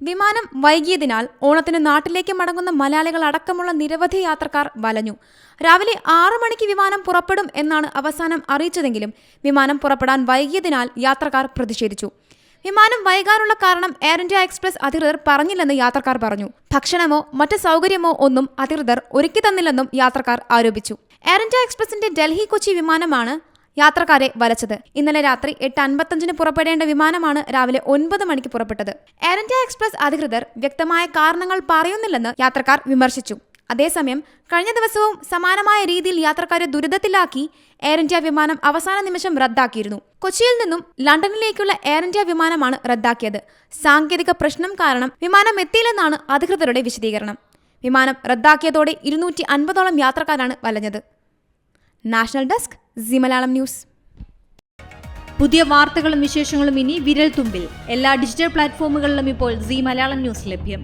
വിമാനം വൈകിയതിനാൽ ഓണത്തിന് നാട്ടിലേക്ക് മടങ്ങുന്ന മലയാളികൾ അടക്കമുള്ള നിരവധി യാത്രക്കാർ വലഞ്ഞു. രാവിലെ 6 മണിക്ക് വിമാനം പുറപ്പെടും എന്നാണ് അവസാനം അറിയിച്ചതെങ്കിലും വിമാനം പുറപ്പെടാൻ വൈകിയതിനാൽ യാത്രക്കാർ പ്രതിഷേധിച്ചു. വിമാനം വൈകാനുള്ള കാരണം എയർ ഇന്ത്യ എക്സ്പ്രസ് അധികൃതർ പറഞ്ഞില്ലെന്ന് യാത്രക്കാർ പറഞ്ഞു. ഭക്ഷണമോ മറ്റ് സൗകര്യമോ ഒന്നും അധികൃതർ ഒരുക്കി തന്നില്ലെന്നും യാത്രക്കാർ ആരോപിച്ചു. എയർ ഇന്ത്യ എക്സ്പ്രസിന്റെ ഡൽഹി കൊച്ചി വിമാനമാണ് യാത്രക്കാരെ വലച്ചത്. ഇന്നലെ രാത്രി 8:55 പുറപ്പെടേണ്ട വിമാനമാണ് രാവിലെ 9 മണിക്ക് പുറപ്പെട്ടത്. എയർ ഇന്ത്യ എക്സ്പ്രസ് അധികൃതർ വ്യക്തമായ കാരണങ്ങൾ പറയുന്നില്ലെന്ന് യാത്രക്കാർ വിമർശിച്ചു. അതേസമയം കഴിഞ്ഞ ദിവസവും സമാനമായ രീതിയിൽ യാത്രക്കാരെ ദുരിതത്തിലാക്കി എയർ ഇന്ത്യ വിമാനം അവസാന നിമിഷം റദ്ദാക്കിയിരുന്നു. കൊച്ചിയിൽ നിന്നും ലണ്ടനിലേക്കുള്ള എയർ ഇന്ത്യ വിമാനമാണ് റദ്ദാക്കിയത്. സാങ്കേതിക പ്രശ്നം കാരണം വിമാനം എത്തിയില്ലെന്നാണ് അധികൃതരുടെ വിശദീകരണം. വിമാനം റദ്ദാക്കിയതോടെ 250ഓളം യാത്രക്കാരാണ് വലഞ്ഞത്. National desk Zee Malayalam news. പുതിയ വാർത്തകളും വിശേഷങ്ങളും ഇനി വിരൽ തുമ്പിൽ. എല്ലാ ഡിജിറ്റൽ പ്ലാറ്റ്ഫോമുകളിലും ഇപ്പോൾ സീ മലയാളം ന്യൂസ് ലഭ്യം.